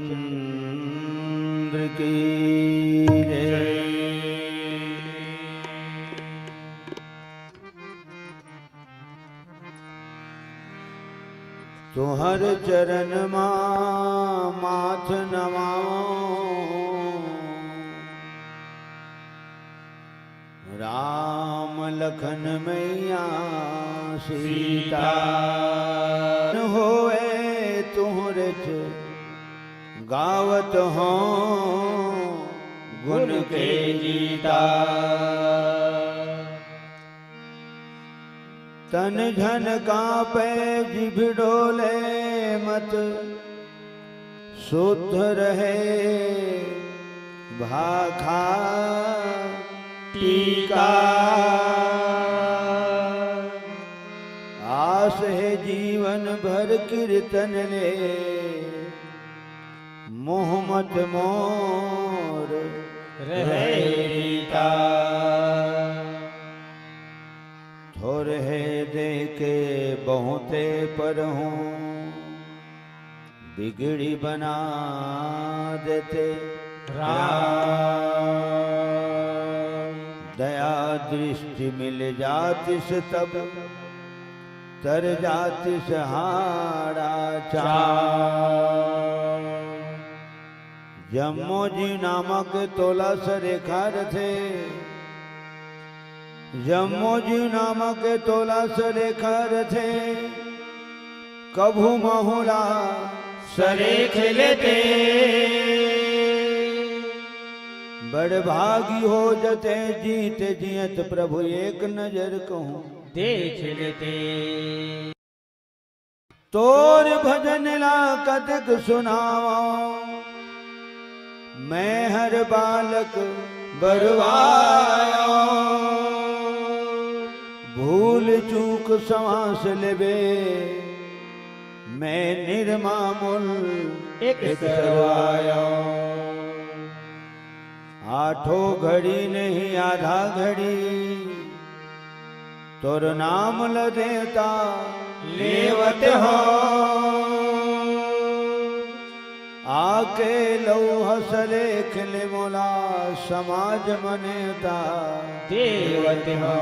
रामचंद्र की जय। तुहर चरण माथ नमाओ, राम लखन मैया सीता। होए तुहरे गावत हो गुण के गीता। तन झन कांपे जिभ डोले मत, शुद्ध रहे भाखा टीका। आस है जीवन भर कीर्तन ले, मोह मत मोर रहे रीता। थोर है दे के बहुते पर हूँ, बिगड़ी बना देते राम। दया दृष्टि मिल जातिस तब, तर जातिस हारा चार। जम्मो जी नामक तोला सरेखार थे, जम्मो जी नामक तोला सरेखार थे। कभू महुला सरेख लेते, बड़ भागी हो जते जीत जियत प्रभु एक नजर कहूँ देख लेते। तोर भजन ला कतक सुनावा, मैं हर बालक बरवाया। भूल चूक सांस लेबे, मैं निर्मामुल एक करवाया। आठों घड़ी नहीं आधा घड़ी, तोर नाम ल देता लेवत हो। आके लो हसलेख ले मोला, समाज मनेता देवत हो।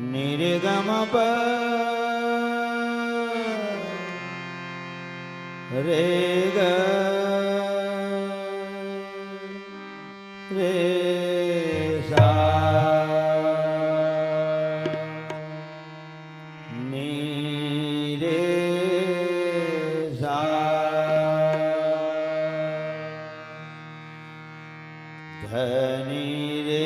निर्गम रे ग रे सा। नी रे सा। धनी रे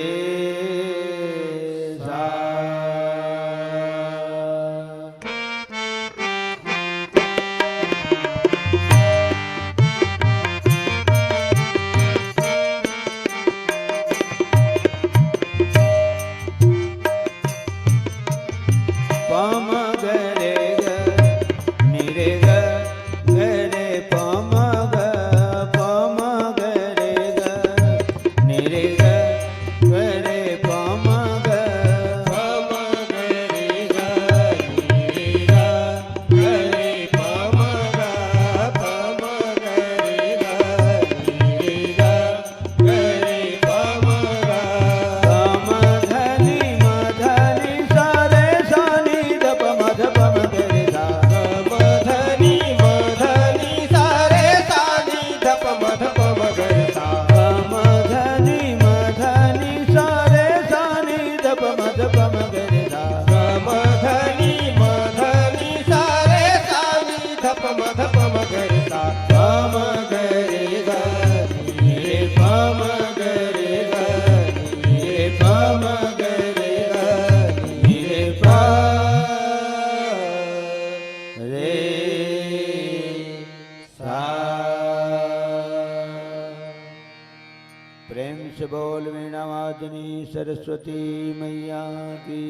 बोल वीणा वादनी सरस्वती मैया की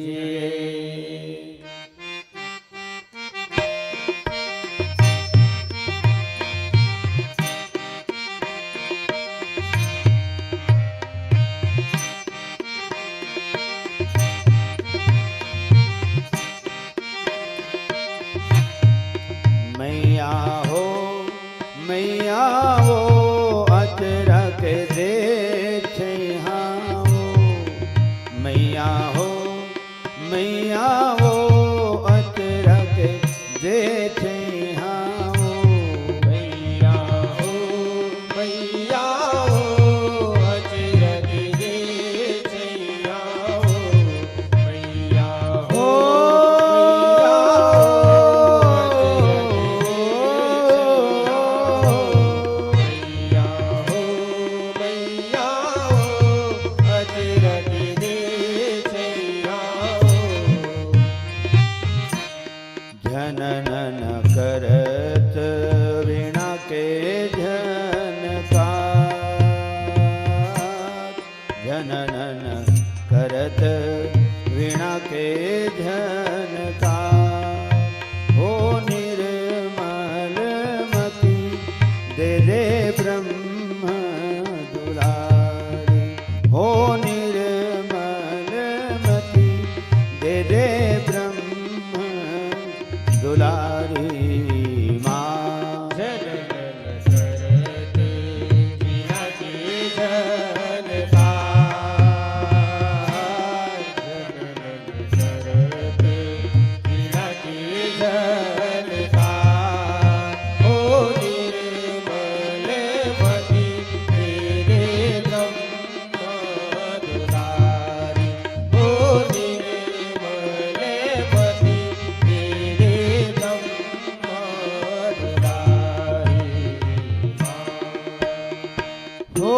जय। मैया वो अचरक दे छैहाओ मैया हो अचरक दे छैहाओ मैया हो झनन करत वीणा के झनकार झनन करत वीणा के झनकार हो निर्मल मति दे दे ब्रह्म दुलारी हो निर्मल मति दे दे ब्रह्म दुलारी माँ झनन करत वीणा के झनकार झनन करत वीणा के झनकार हो निर्मल मति तेरे ब्रह्म दुलारी हो निर्मल मति तेरे ब्रह्म दुलारी हो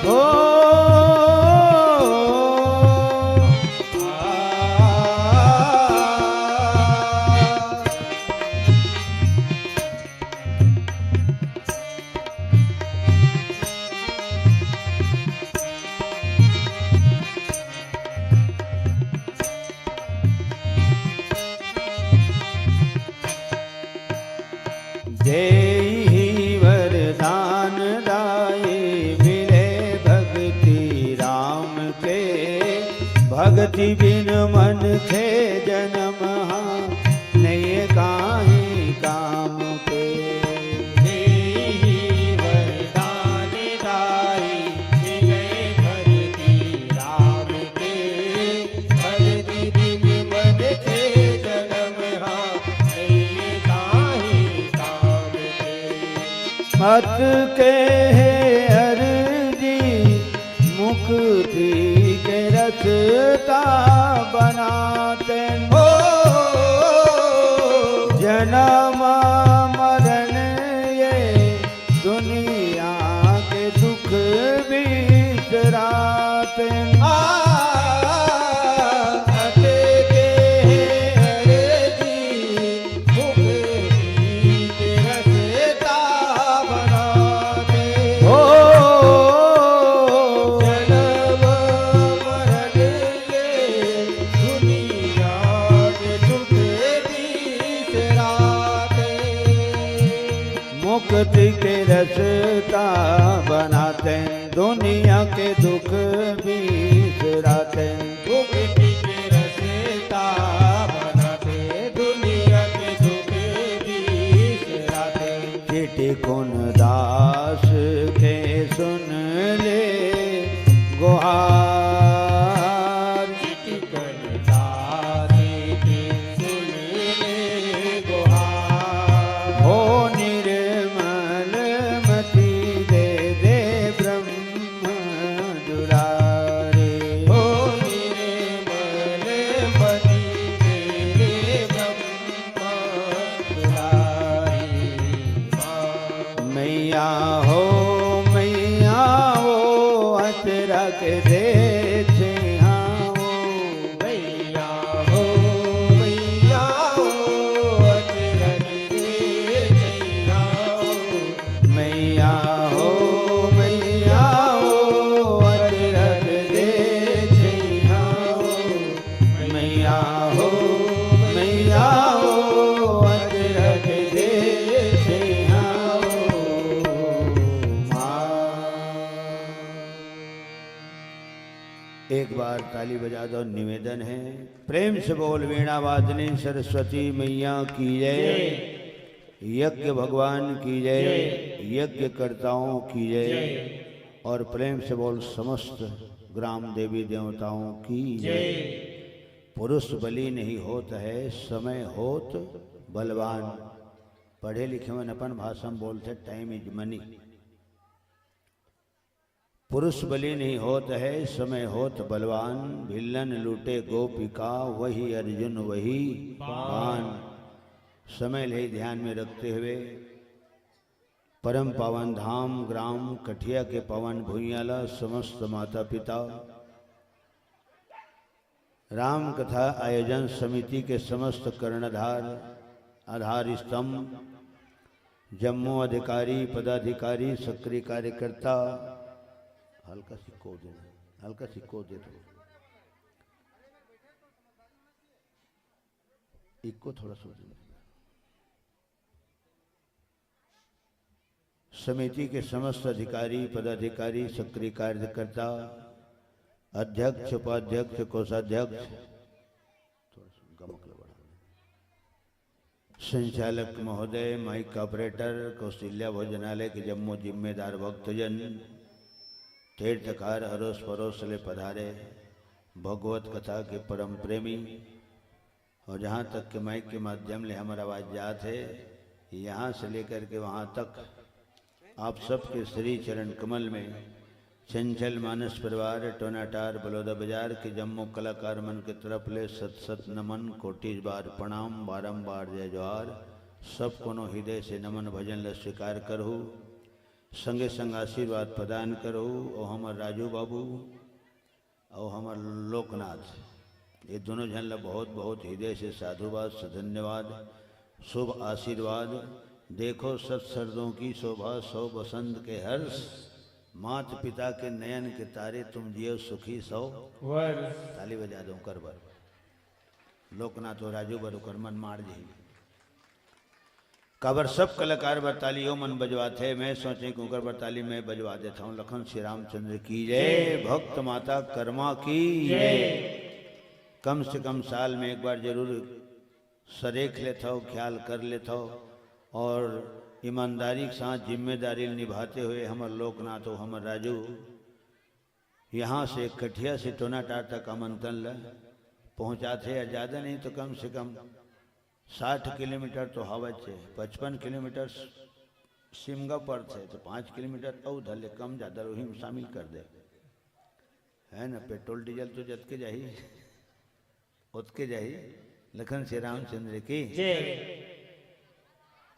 हो देहि वरदान दाई मिले भक्ति राम के भक्ति बिन मन थे जन्म नहीं काहि काम के देहि वरदान दाई मिले भक्ति राम के भक्ति बिन मन थे जन्म नहीं काहि काम के मत के अर्जी मुक्ति के रसता बनाते हो जन्म मरण ये दुनिया के दुख बिसराते मुक्ति के रसता बनाते दुनिया के दुख बिसराते मुक्ति के रसता बनाते दुनिया के दुख बिसराते चिट्ठी कौन दास के सुन ले गुहार चिट्ठी कौन दास के सुन ले गुहार हो निर्मल मति दे दे ब्रह्म दुलारे हो निर्मल मति दे दे ब्रह्म दुलारी मैया हो अचरक दे छैहाओ मैया हो अचरक दे छैहाओ मैया हो अचरक दे छैहाओ मैया हो अचरक दे छैहाओ एक बार ताली बजा दो। निवेदन है प्रेम से बोल वीणा वादनी सरस्वती मैया की जय। यज्ञ भगवान की जय, यज्ञ कर्ताओं की जय, और प्रेम से बोल समस्त ग्राम देवी देवताओं की जय। पुरुष बलि नहीं होत है, समय होत बलवान। पढ़े लिखे में अपन भाषा में बोलते टाइम इज मनी। पुरुष बलि नहीं होत है, समय होत बलवान। भिल्लन लूटे गोपिका, वही अर्जुन वही बाण। समय ले ध्यान में रखते हुए परम पावन धाम ग्राम कठिया के पवन भूयाला समस्त माता पिता, राम कथा आयोजन समिति के समस्त कर्णधार आधार स्तंभ, जम्मू अधिकारी पदाधिकारी सक्रिय कार्यकर्ता, हल्का सिक्को दे, हल्का सिक्को दे दो, इक्को थोड़ा सो दे। समिति के समस्त अधिकारी पदाधिकारी सक्रिय कार्यकर्ता, अध्यक्ष उपाध्यक्ष कोषाध्यक्ष, संचालक महोदय, माइक ऑपरेटर, कौशल्या भोजनालय के जम्मू जिम्मेदार भक्तजन, तीर्थकार अरोस परोस ले पधारे, भगवत कथा के परम प्रेमी, और जहाँ तक के माइक के माध्यम ले हमारा आवाज जात है, यहाँ से लेकर के वहाँ तक आप सबके श्री चरण कमल में चंचल मानस परिवार टोनाटार बलौदा बाजार के जम्मू कलाकार मन के तरफ ले सत सत नमन, कोटि बार प्रणाम, बारंबार जय जोहार। सब कोनो हृदय से नमन भजन ल स्वीकार करहु, संगे संग आशीर्वाद प्रदान करहु। और हमार राजू बाबू और हमार लोकनाथ, ये दोनों जन ल बहुत बहुत हृदय से साधुवाद धन्यवाद, शुभ आशीर्वाद। देखो सत सर्दों की शोभा, सौ बसंत के हर्ष, मात पिता के नयन के तारे, तुम जियो सुखी सौ वर्ष। ताली बजा दो कर बर लोकनाथ और राजू बर कर मन मार जी काबर सब कलाकार बर तालियों मन बजवाते। मैं सोचे कि उकर बर ताली मैं बजवा देता हूँ। लखन श्री रामचंद्र की जय, भक्त माता कर्मा की जय। कम से कम साल में एक बार जरूर सरेख लेता हो, ख्याल कर लेता हो, और ईमानदारी के साथ जिम्मेदारी निभाते हुए हमारे लोकनाथ हो हमारे राजू यहाँ से कठिया से टोनाटार तक आमंत्रण ल पहुँचाते हैं। ज़्यादा नहीं तो कम से कम 60 किलोमीटर तो हवा से, 55 किलोमीटर सिमगा पड़ते है, तो 5 किलोमीटर और धले कम ज़्यादा वही में शामिल कर दे, है ना। पेट्रोल डीजल तो जत के जाही उतके जाही। लखन श्री रामचंद्र की जय।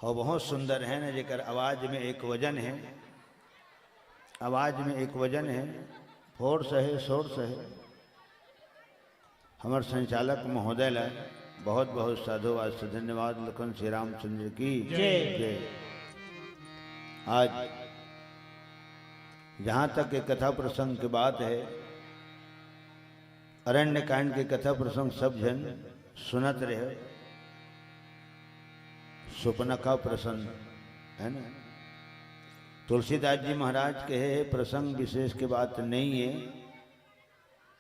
और बहुत सुंदर है ना, जेकर आवाज में एक वजन है, आवाज में एक वजन है, फोर्स है, सोर्स है। हमारे संचालक महोदय ला बहुत बहुत साधुवाद से धन्यवाद। लखन श्री रामचंद्र की जय। आज जहाँ तक एक कथा प्रसंग की बात है, अरण्य कांड के कथा प्रसंग सब जन सुनत रहे। सुपना का प्रसंग है ना, तुलसीदास जी महाराज के प्रसंग विशेष की बात नहीं है।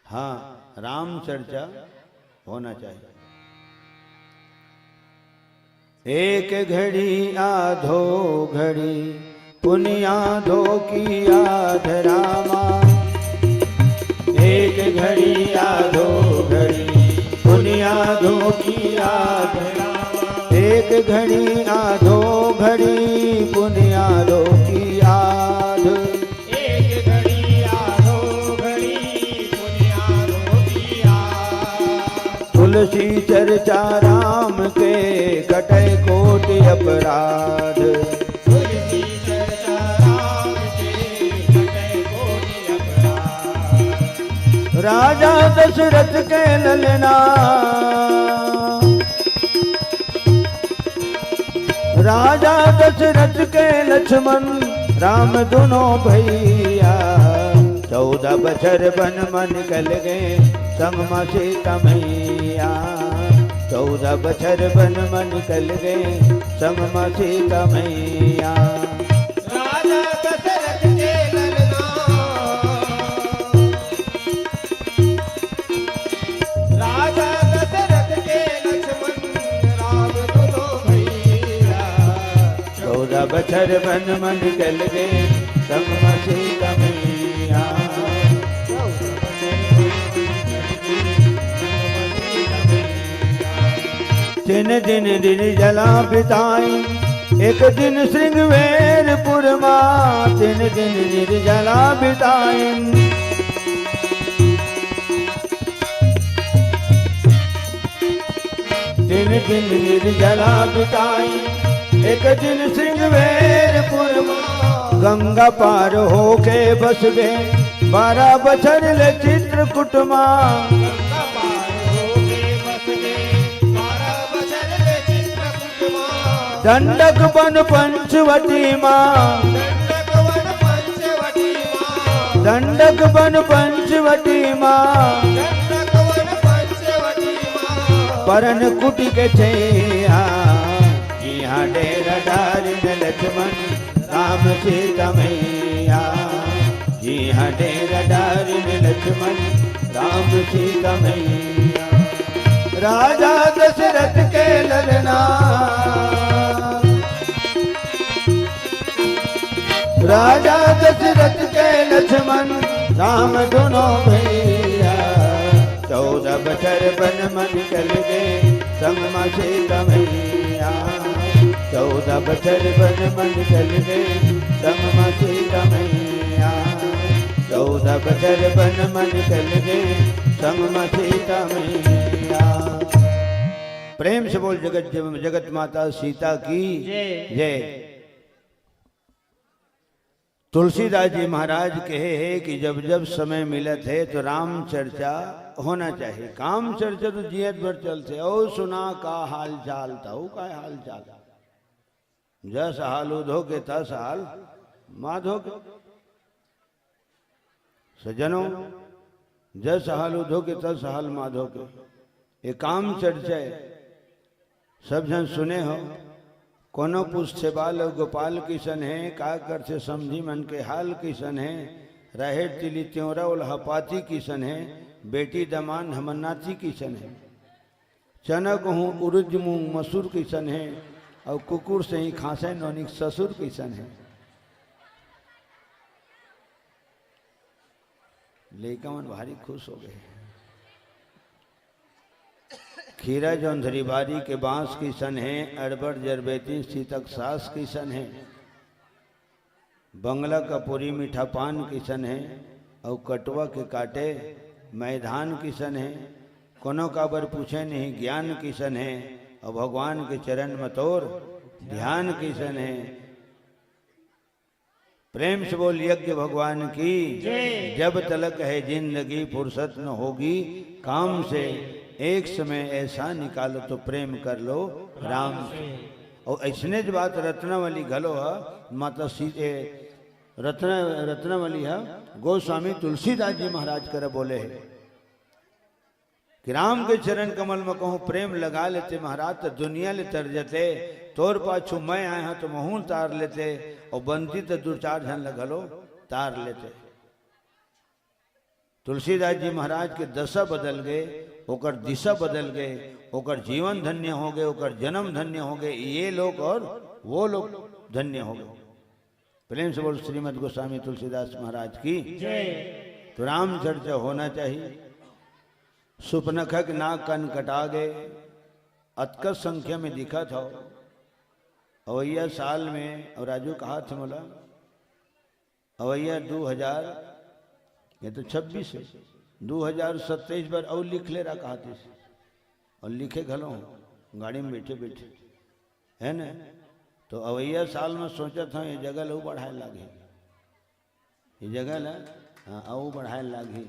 हाँ, राम चर्चा होना चाहिए। एक घड़ी आधो घड़ी पुनियाधो की याद रामा, एक घड़ी आधो घड़ी पुनियाधो की याद रामा, एक घड़ी आधो घड़ी पुनियाधो की याद, एक घड़ी आधो घड़ी पुनियाधो की याद। तुलसी चर्चा राम के कटे कोटि अपराध, तुलसी चर्चा राम के कटे कोटि अपराध। राजा दशरथ के ललना, राजा दशरथ के लक्ष्मण राम दोनों भैया, 14 बछर वन मन निकल गए संग मां सीता मैया, 14 बछर वन मन निकल गए संग मां सीता मैया। राजा दशरथ के ललना, राजा दशरथ के लक्ष्मण राम दोनों भैया, 14 बछर बन मन चल गए संग सीता मैया। तीन दिन निर्जला बिताई एक दिन श्रृंगवेरपुर माँ। 3 दिन निर्जला बिताई 3 दिन निर्जला बिताई एक दिन श्रृंगवेरपुर माँ। गंगा पार होके बस गए 12 बछर ले चित्रकूट माँ। गंगा पार होके बस गए 12 बछर ले चित्रकूट माँ। दंडक बन पंचवटी माँ। दंडक वन पंचवटी माँ। दंडक बन पंचवटी माँ। दंडक वन पंचवटी माँ। परन कुटी के छैया यहाँ डेरा डारी न लक्ष्मण राम सीता मैया। यहाँ डेरा डारी न लक्ष्मण राम सीता मैया। राजा दशरथ के ललना राजा दशरथ के लक्ष्मण राम दोनों भैया। 14 बछर बन मन चल गए संग माँ सीता मैया। 14 बछर बन मन चल गए संग माँ सीता मैया। 14 बछर बन मन चल गए संग माँ सीता मैया। प्रेम से बोल जगत माता सीता की जय। तुलसीदास जी महाराज कहे है कि जब जब समय मिलत है तो राम चर्चा होना चाहिए। काम चर्चा तो जियत भर चलते। ओ सुना का हाल चाल था का हाल चाल। जस हाल उधो के तस हाल माधो के। सजनों जस हाल उधो के तस हाल माधो के। ये काम चर्चा है। सब जन सुने हो। कोनो पूछते बाल गोपाल किशन है का कर से समझी मन के हाल किशन है। रहे तिली त्योरा उल्हापाती किशन है। बेटी दमान हमन्नाती किशन है। चनक हूँ उर्ज मूंग मसूर किशन है। और कुकुर से ही खांसे नौनिक ससुर किशन है। लेका मन भारी खुश हो गए। खीरा जौंधरी बारी के बांस की सन है। अड़बड़ जरबेती सीतक सास की सन है। बंगला का पूरी मीठा पान की सन है। और कटवा के काटे मैदान की सन है। कोनो काबर पूछे नहीं ज्ञान की सन है। और भगवान के चरण में तोर ध्यान की सन है। प्रेम से बोल यज्ञ भगवान की जब तलक है जिंदगी फुर्सत न होगी काम से। एक समय ऐसा निकालो तो प्रेम कर लो राम से। और ऐसने जो बात रत्नावली घलो है माता सीते रत्नावली है गोस्वामी तुलसीदास जी महाराज कर बोले है कि राम के चरण कमल में कहूँ प्रेम लगा लेते महाराज तो दुनिया ले तर जते। तोर पाछू मैं आया हाँ तो महू तार लेते। और बनती तो 2-4 जन लगलो तार लेते। तुलसीदास जी महाराज के दशा बदल गए। ओकर दिशा बदल गए। ओकर जीवन धन्य हो गए। ओकर जन्म धन्य हो गए। ये लोग और वो लोग धन्य हो गए। प्रेम से बोल श्रीमद गोस्वामी तुलसीदास महाराज की तो राम चर्चा होना चाहिए। सुपनखक नाक कन कटा गए। अतकत संख्या में दिखा था। अवैया साल में और राजू कहा थे मोला अवैया 2000 ये तो 26 है 2027 पर और लिख ले रहा कहा थे। और लिखे घलो गाड़ी में बैठे बैठे है ना। तो अवैया साल में सोचा था ये जगह लहू बढ़ाए लागे। ये जगह ला हाँ अऊ बढ़ाए लागे।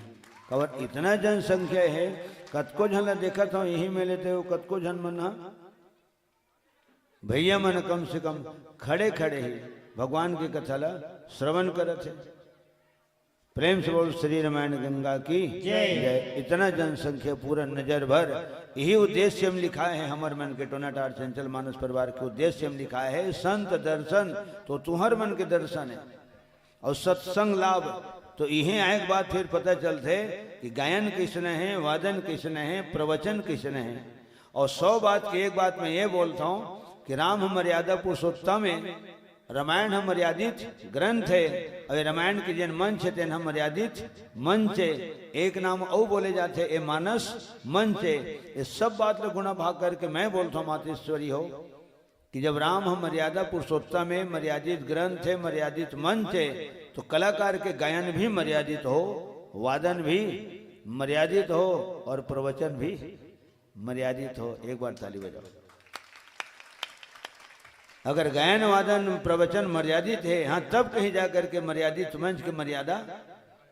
कवर इतना जनसंख्या है कतको झन ला देखा था यही में लेते हो। कतको झन मन भैया मन कम से कम खड़े खड़े ही भगवान की कथा ला श्रवण करत है। प्रेम से बोल श्री रामायण गंगा की जय। इतना जनसंख्या पूरा नजर भर यही उद्देश्य हम लिखा है। हमार मन के टोनाटार चंचल मानस परिवार के उद्देश्य हम लिखा है संत दर्शन तो तुम्हार मन के दर्शन है। और सत्संग लाभ तो यही एक बात फिर पता चलते कि गायन किसने है वादन किसने है प्रवचन किसने है। और 100 बात की एक बात मैं ये बोलता हूँ कि राम मर्यादा पुरुषोत्तम है रामायण हम मर्यादित ग्रंथ है और रामायण के जन मंच है तेन हम मर्यादित मंच है। एक नाम औ बोले जाते ए मानस मंच है। ये सब बात लो गुणा भाग करके मैं बोलता हूँ मातेश्वरी हो कि जब राम हम मर्यादा पुरुषोत्तम है, मर्यादित ग्रंथ है, मर्यादित मंच है, तो कलाकार के गायन भी मर्यादित हो, वादन भी मर्यादित हो और प्रवचन भी मर्यादित हो। एक बार ताली बजाओ। अगर गायन वादन प्रवचन मर्यादित है, हाँ तब कहीं जाकर के मर्यादित मंच की मर्यादा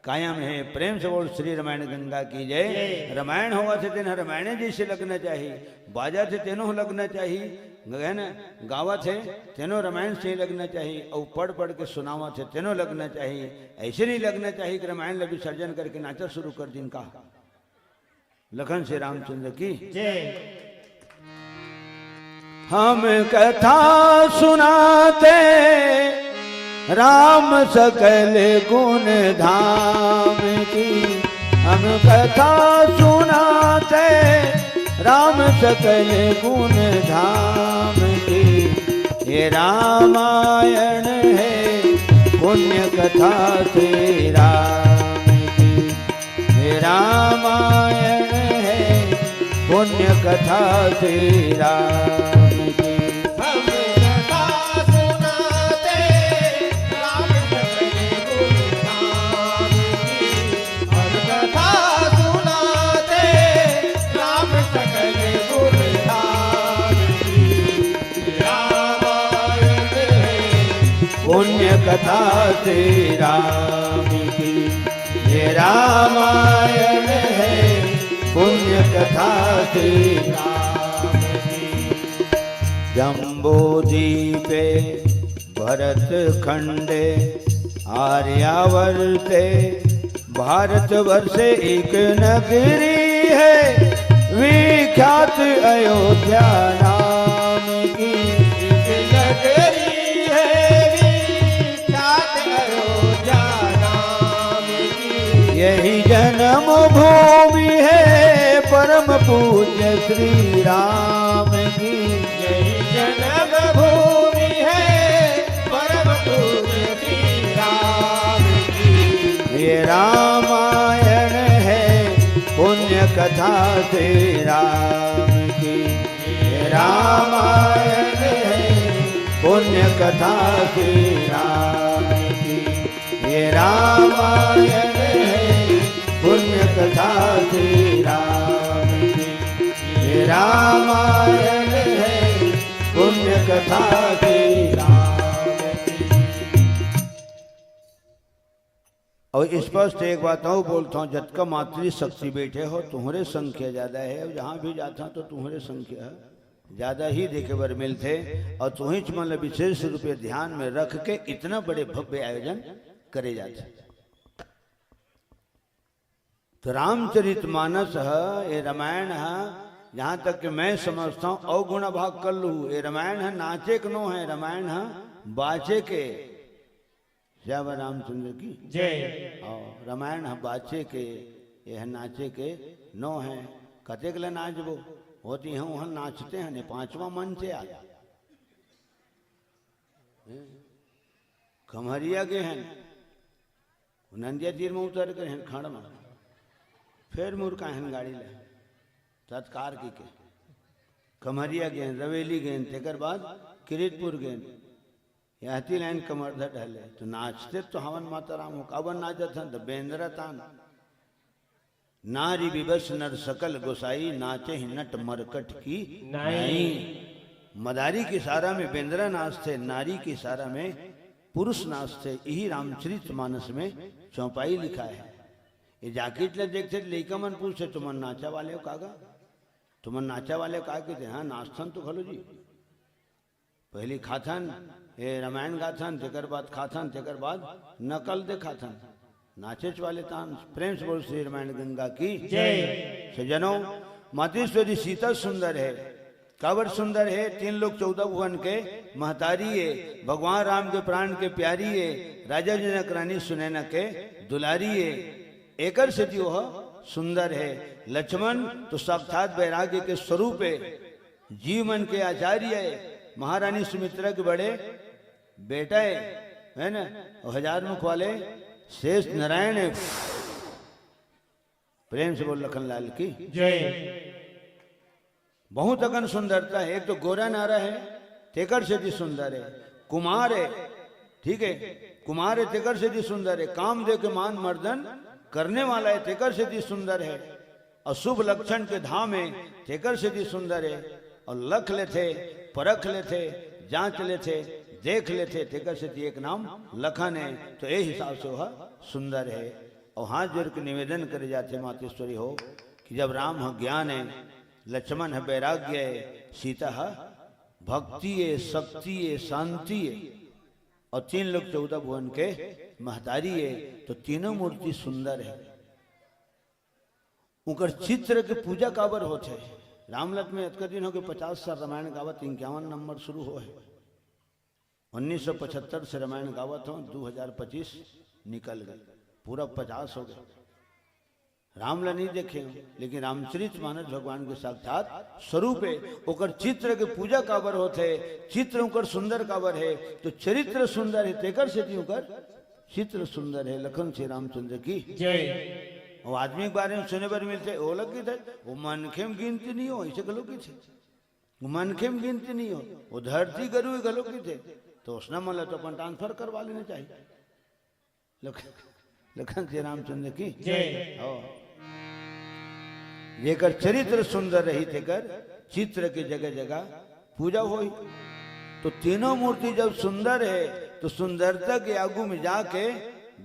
कायम है। प्रेम से बोल श्री रामायण गंगा की जय। रामायण होगा थे तेन रामायण जैसे लगना चाहिए, बाजा थे तेनो लगना चाहिए, गहन गावा थे तेनो रामायण से लगना चाहिए, और पढ़ पढ़ के सुनावा थे तेनो लगना चाहिए। ऐसे नहीं लगना चाहिए कि रामायण ल विसर्जन करके नाचा शुरू कर दिन का। लखन श्री रामचंद्र की जय। हम कथा सुनाते राम सकल गुण धाम की, हम कथा सुनाते राम सकल गुण धाम की। ये रामायण है पुण्य कथा श्री राम की, ये रामायण है पुण्य कथा श्री राम। पुण्य कथा श्री राम की, ये रामायण है पुण्य कथा श्री राम की। जम्बूद्वीपे भरत खंडे आर्यावर्ते भारत वर्षे एक नगरी है, विख्यात अयोध्या नाम की एक नगरी यही जन्म भूमि है परम पूज्य श्री राम की, यही जन्म भूमि है परम पूज्य श्री राम की। ये रामायण है पुण्य कथा श्री राम की, ये रामायण है पुण्य कथा श्री राम की, ये रामायण पुण्य कथा श्री राम की, ये रामायण है पुण्य कथा श्री राम की। और स्पष्ट एक बात और बोलता हूँ, जतका मातृ शक्ति बैठे हो तुम्हारे संख्या ज्यादा है, और जहाँ भी जाता तो तुम्हारे संख्या ज्यादा ही देखे बर मिलते, और तुम्हें मतलब विशेष रूपे ध्यान में रख के इतना बड़े भव्य आयोजन करे जाते। तो रामचरितमानस है, ये रामायण है, जहाँ तक कि मैं समझता हूँ अवगुण भाग कर लू। ये रामायण है नाचे के नो है, रामायण है बाचे के। जय रामचंद्र की जय। और रामायण है बाचे के, ये है नाचे के नो है। कते के लिए नाचबो होती है वहाँ नाचते हैं ने, पांचवा मन से आ खमहरिया के हैं, नंदिया तीर में उतर कर हैं खंड में, फिर मुर्का हैं गाड़ी ले तत्कार की के कमरिया गेंद रवेली गेंद तेकर बाद किरीटपुर गेंद याती लाइन कमरधा ढले तो नाचते तो हवन माता राम हो कावन नाचत हन तो बेंद्रा तान नारी विवश नर सकल गोसाई नाचे ही नट मरकट की नहीं। मदारी की सारा में बेंद्रा नाचते, नारी की सारा में पुरुष नाचते। यही रामचरित मानस में चौपाई लिखा है। ये जाकिट ले देखते लेका मन पूछे तुमन नाचा वाले हो कागा, तुमन नाचा वाले का कहते हाँ नाचथन तो खलो जी। पहली खाथन ये रामायण गाथन, तेकर बाद खाथन, तेकर बाद नकल दे खाथन, नाचेच वाले तान। प्रेम से बोल श्री रामायण गंगा की जय। सजनों, मातेश्वरी सीता सुंदर है, कावर सुंदर है, 3 लोग 14 भुवन के महतारी है, भगवान राम के प्राण के प्यारी है, राजा जनक रानी सुनैना के दुलारी है। एकर से जो सुंदर है। लक्ष्मण तो साक्षात वैराग्य के स्वरूप है, जीवन के आचार्य है, महारानी सुमित्रा के बड़े बेटा है ना, और 1000 मुख वाले शेष नारायण है। प्रेम से बोल लखनलाल की जय। बहुत अगन सुंदरता है। एक तो गोरा नारा है, तेकर से भी सुंदर है। कुमार है, ठीक है, कुमार है, तेकर से भी सुंदर है। काम दे के मान मर्दन करने वाला है, तेकर से भी सुंदर है। अशुभ लक्षण के धाम है, तेकर से भी सुंदर है। और लख ले थे, परख ले थे, जांच ले थे, देख ले थे, तेकर से एक नाम लखन है। तो ये हिसाब से वह सुंदर है। और हाथ जोड़ के निवेदन करे जाते मातेश्वरी हो कि जब राम है ज्ञान है, लक्ष्मण है वैराग्य है, सीता है भक्ति है, शक्ति है, शांति है, और 3 लोग 14 भुवन के महतारी है। तो तीनों मूर्ति सुंदर है। उनकर चित्र के पूजा काबर होते है। रामलत में अतका दिन हो गए 50 साल रामायण गावत, 51 नंबर शुरू हो है। 1975 से रामायण गावत हो, 2025 निकल गए, पूरा 50 हो गए। रामला नहीं देखे, लेकिन रामचरितमानस भगवान के साक्षात स्वरूप है। ओकर चित्र के पूजा काबर होते, चित्र उनकर सुंदर काबर है। तो चरित्र सुंदर है, तेकर से उनकर चित्र सुंदर है। लखन श्री रामचंद्र की जय। वो आदमी के बारे में सुने पर मिलते, वो लग गए थे, वो मनखे में गिनती नहीं हो, ऐसे गलो की थे, वो मनखे में गिनती नहीं हो, वो धरती गरु गलो की थे। तो उसने मतलब तो अपन ट्रांसफर करवा लेना चाहिए। लखन श्री रामचंद्र की जय। जेकर चरित्र सुंदर रही तेकर चित्र की जगह जगह पूजा हुई। तो तीनों मूर्ति जब सुंदर है, तो सुंदरता के आगू में जाके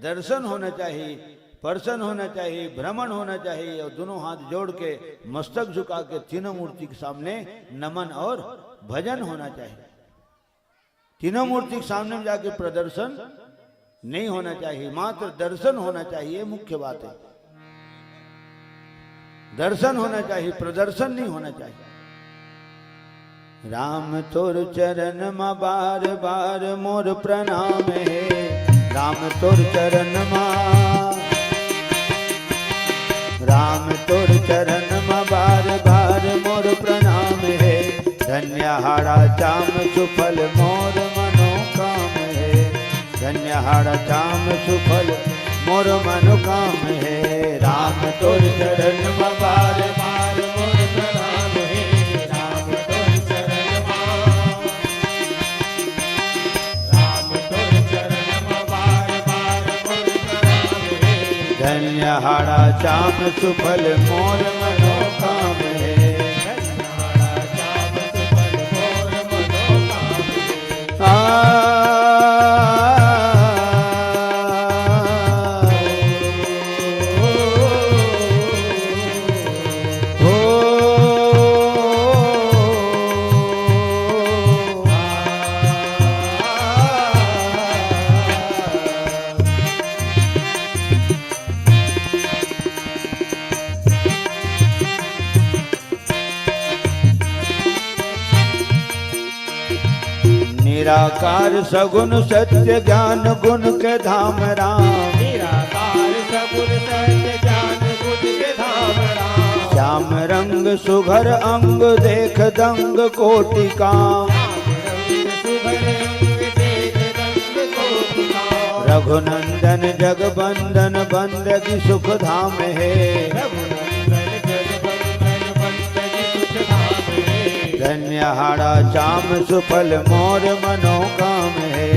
दर्शन होना चाहिए, प्रसन्न होना चाहिए, भ्रमण होना चाहिए। और दोनों हाथ जोड़ के मस्तक झुका के तीनों मूर्ति के सामने नमन और भजन होना चाहिए। तीनों मूर्ति के सामने में जाके प्रदर्शन नहीं होना चाहिए, मात्र दर्शन होना चाहिए। मुख्य बात है दर्शन होना चाहिए, प्रदर्शन नहीं होना चाहिए। राम तोर चरण मा बार बार मोर प्रणाम है। राम तोर चरण मा, राम तोर चरण मा बार बार मोर प्रणाम है। धन्य हाड़ा चाम सुफल मोर मनोकाम है। धन्य हाड़ा चाम सुफल मोर मनोकाम है। राम तोर चरण मा बार बार मोर प्रणाम है। राम तोर चरण मा, राम तोर चरण मा बार बार मोर प्रणाम है। धन्य हाड़ा चाम सुफल मोर मनोकाम है। धन्य हाड़ा चाम सुफल मोर मनोकाम है। निराकार सगुण सत्य ज्ञान गुण के धाम राम। निराकार सगुण सत्य ज्ञान गुण के धाम राम। श्याम रंग सुघर अंग देख दंग कोटि का। रघुनंदन जगबंदन बंदगी सुख धाम है। धन्य हाड़ा चाम सुफल मोर मनोकाम है।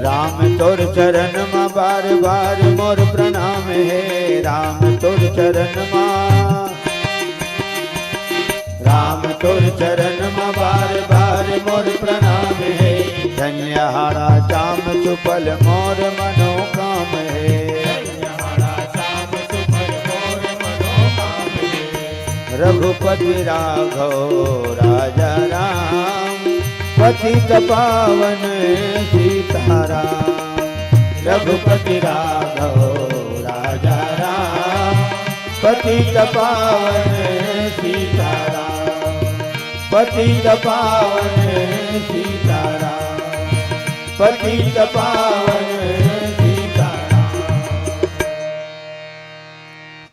राम तोर चरण मा बार बार मोर प्रणाम है। राम तोर चरण मा, राम तोर चरण मा बार बार मोर प्रणाम है। धन्य हाड़ा चाम सुफल मोर मनोकाम है। रघुपति राघव राजा राम, पतित पावन सीताराम। रघुपति राघव राजा राम, पतित पावन सीताराम। पतित पावन सीताराम, पतित पावन सीताराम।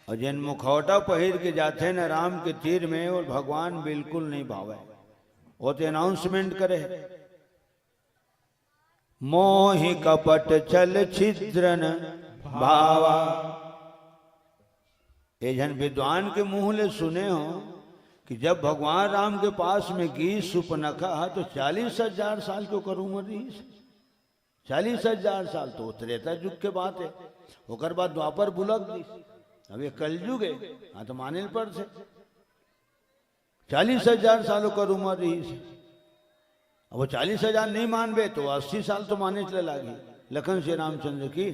और जिन मुखौटा पहिर के जाते न राम के तीर में, और भगवान बिल्कुल नहीं भावे। वो तो अनाउंसमेंट करे, मोहि कपट छल छिद्रन भावा। ये जन विद्वान के मुंह ले सुने हो कि जब भगवान राम के पास में गई सुपनखा तो 40,000 साल की ओकर उम्र रही। 40,000 साल तो त्रेता युग के बात है। ओकर बाद द्वापर बुलक दी, अब ये कलयुग है। हाँ तो माने पर से 40,000 साल ओकर उम्र रही। अब वो 40,000 नहीं मानबे तो 80 साल तो माने चले लागी। लखन श्री रामचंद्र की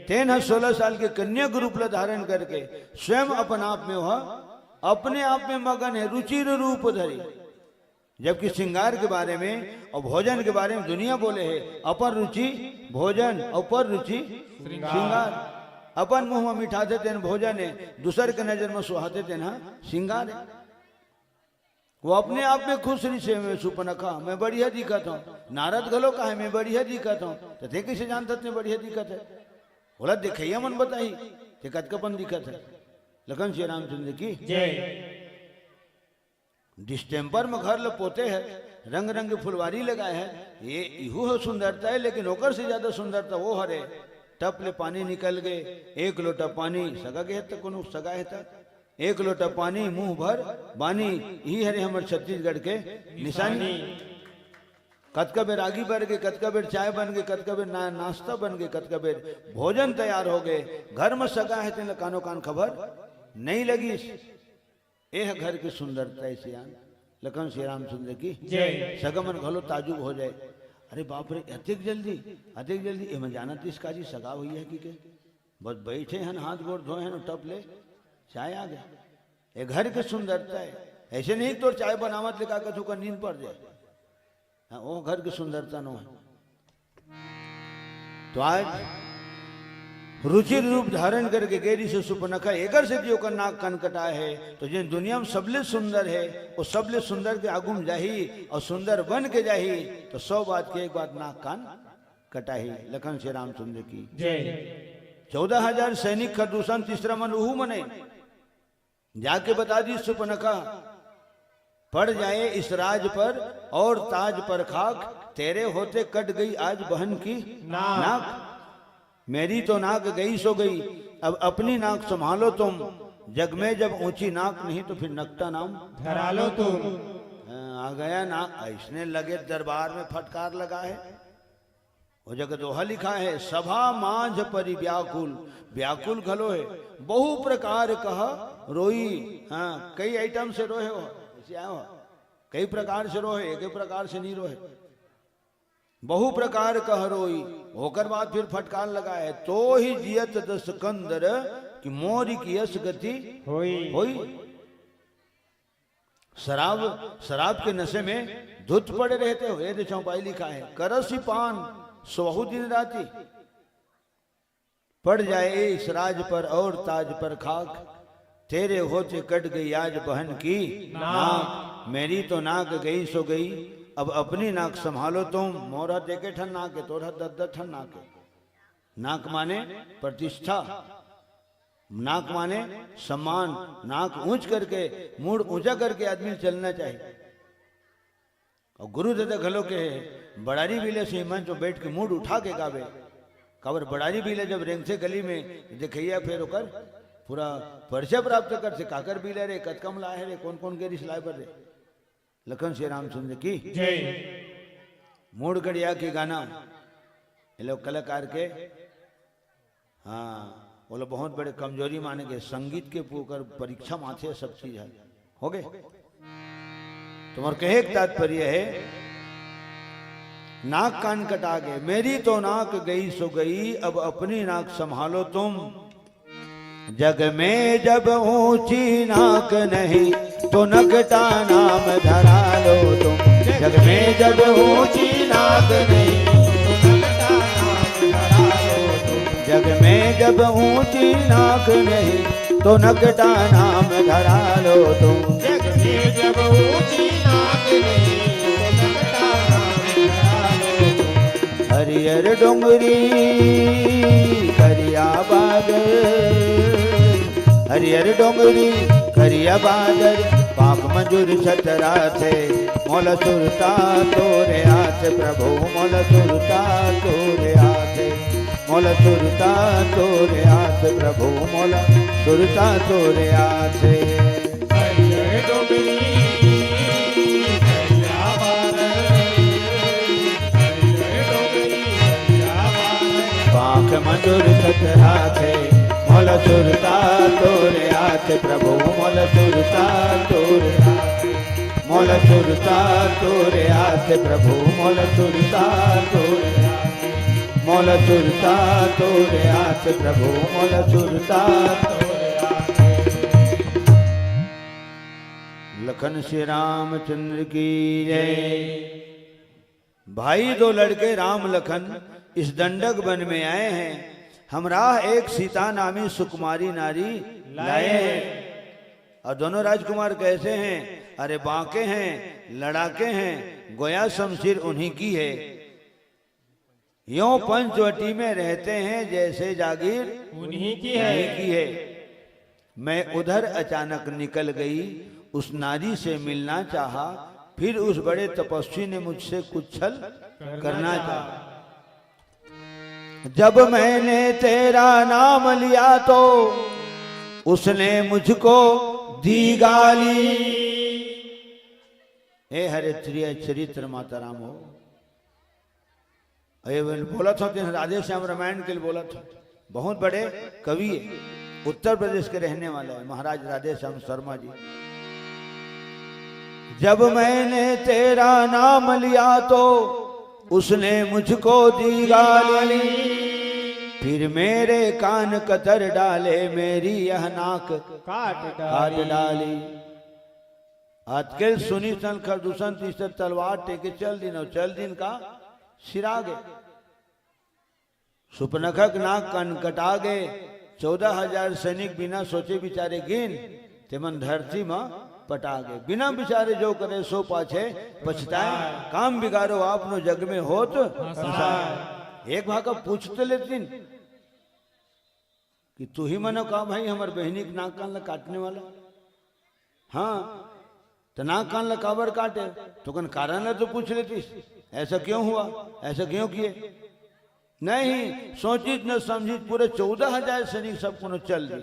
तेन 16 साल के कन्या रूप धारण करके स्वयं अपन आप में वह अपने आप में मगन है, रुचिर रूप धरी। जबकि श्रृंगार के बारे में और भोजन के बारे में दुनिया बोले है अपर रुचि भोजन, अपर रुचि श्रृंगार। अपन मुंह में मिठाते तेन भोजन है, दूसर के नजर में सुहाते तेन श्रृंगार है। वो अपने आप में खुश रिशे में सुपनखा मैं बढ़िया दिखत हूँ। नारद गलो का है मैं बढ़िया दिखत हूँ, तो थे कैसे जानता ने बढ़िया दिखत है? बोला दिखैया मन बताई ते कतकपन दिखत है। लखन श्री रामचंद्र की डिस्टेम्पर में घर लपोते हैं, रंग रंग फुलवारी लगाए हैं। ये इहू है सुंदरता है, लेकिन ओकर से ज्यादा सुंदरता वो हरे टप ले पानी निकल गए, एक लोटा पानी सगा के तो कोनो सगा है तक एक लोटा पानी मुंह भर बानी, ही हरे हमारे छत्तीसगढ़ के निशानी। कतका बेर आगी बन गए, कतका बेर चाय बन गए, कतका बेर नाश्ता बन गए, कतका बेर भोजन तैयार हो गए। घर में सगा है तेन कानो कान खबर नहीं लगी। ये है घर की सुंदरता है सियान। लखन श्री रामचंद्र की सगमन घलो ताजुब हो जाए। अरे बाप रे अधिक जल्दी ये मैं जाना तीस काजी सगा हुई है कि के बस बैठे हैं हाथ गोड़ धोए हैं टप ले चाय आ गया। ये घर की सुंदरता है। ऐसे नहीं तो चाय बनावत लिखा कर का नींद पड़ जाए। हाँ, वो घर की सुंदरता नो है। तो आज रुचिर रूप धारण करके गेरी से सुपनखा एकर से जो का नाक कान कटा है, तो जिन दुनिया में सबले सुंदर है वो सबले सुंदर के आगुम जाही और सुंदर बन के जाही। तो 100 बात की एक बात नाक कान कटाही। लखन श्री रामचंद्र की 14,000 सैनिक खरदूषण तीसरा मन उहू मने जाके बता दी सुपनखा पड़ जाए इस राज पर और ताज पर खाक, तेरे होते कट गई आज बहन की नाक। मेरी तो नाक गई सो गई, अब अपनी नाक संभालो तुम। जग में जब ऊंची नाक नहीं तो फिर नकटा नाम धरा लो तुम। आ गया ना, इसने लगे दरबार में फटकार लगा है। वो जगह दोहा लिखा है सभा मांझ परि व्याकुल, व्याकुल घलो है बहु प्रकार कहा रोई। हाँ कई आइटम से रोहे हो, कई प्रकार से रोहे, एक प्रकार से नहीं रोहे। बहु प्रकार कह रोई होकर बाद फिर फटकार लगा है। तो ही जियत दस कंदर कि मोरी की यश गति होई। शराब के नशे में धुत पड़े रहते हो। ये चौपाई लिखा है करसी पान सोहू दिन राती, पड़ जाए इस राज पर और ताज पर खाक, तेरे होते कट गई आज बहन की नाक। मेरी तो नाक गई सो गई, अब अपनी नाक संभालो तुम। मोरा देखे ठन नाक है, तोरा 10 ठन नाक है। नाक माने प्रतिष्ठा, नाक माने सम्मान। नाक ऊंच करके मूड ऊंचा करके आदमी चलना चाहिए। और गुरु दादा घलो के बड़ारी बिले से मंच में बैठ के मूड उठा के गावे। काबर बड़ारी बिले जब रेंग से गली में देखैया फिर होकर पूरा परिचय प्राप्त कर से काकर बिले रे कतकम लाए रे कौन कौन गेरिस लाए पर रे। लखन श्री रामचंद्र की मूड गड़िया की गाना ये लोग कलाकार के। हाँ वो लोग बहुत बड़े कमजोरी माने गए, संगीत के पूकर परीक्षा माथे सब चीज है हो गए। तुम्हारे कहे एक तात्पर्य है नाक कान कटा गए, मेरी तो नाक गई सो गई, अब अपनी नाक संभालो तुम। जग में जब ऊंची नाक नहीं तो नकटा नाम धरा लो तुम। जग में जब ऊंची नाक नहीं तो नकटा नाम धरा लो तुम। जग में जब ऊंची नाक नहीं तो नकटा नाम धरा लो तुम। जग में जब ऊंची नाक नहीं तो नकटा नाम धरा लो तुम। हरियर डोंगरी करिया बादल, हरियर डोंगरी करिया बादल, पाक मंजूर छतरा थे मोल सुरता तोरे हाथ प्रभु मोल सुरता तोरे हाथ मोल सुरता तोरे हाथ प्रभु मोल सुरता तोरे हाथ पाख मंजूर छतरा थे मोल सुरता तोरे हाथ प्रभु मोल सुरता तोरे हाथ मोल सुरता तोरे हाथ प्रभु मोल सुरता तोरे हाथ मोल सुरता तोरे हाथ प्रभु मोल सुरता तोरे हाथ। लखन श्री रामचंद्र की जय। भाई दो लड़के राम लखन इस दंडक वन में आए हैं। हमराह एक सीता नामी सुकुमारी नारी लाए हैं। और दोनों राजकुमार कैसे हैं? अरे बांके हैं, लड़ाके हैं, गोया शमशीर उन्हीं की है। यों पंचवटी में रहते हैं जैसे जागीर उन्हीं की है। मैं उधर अचानक निकल गई, उस नारी से मिलना चाहा, फिर उस बड़े तपस्वी ने मुझसे कुछ छल करना चाहा। जब मैंने तेरा नाम लिया तो उसने मुझको दी गाली। हे हरे चरित्र माता राम हो। ये बोला था राधे श्याम रामायण के लिए बोला था। बहुत बड़े कवि है, उत्तर प्रदेश के रहने वाले हैं महाराज राधे श्याम शर्मा जी। जब मैंने तेरा नाम लिया तो उसने मुझको दी गाली, फिर मेरे कान कतर डाले, मेरी यह नाक काट डाली। आजकल सुनी सन खरदूषण तीसर तलवार टेके चल दिन का सिरागे। सुपनखक नाक कन कटा गए। 14,000 सैनिक बिना सोचे बिचारे गिन तेमन धरती में पटा गए। बिना बिचारे जो करे सो पाछे पछताए, काम बिगाड़ो आपनो जग में होत एक भाग पूछते लेतिन कि तू ही मनो का भाई हमार बहनी के नाक कान ला काटने वाला। हाँ तो नाक कान ला काबर काटे, तो कन कारण ला तो पूछ लेतीस ऐसा क्यों हुआ, ऐसा क्यों किए। नहीं सोचित न समझित पूरे 14,000 सैनिक सब को चल दी।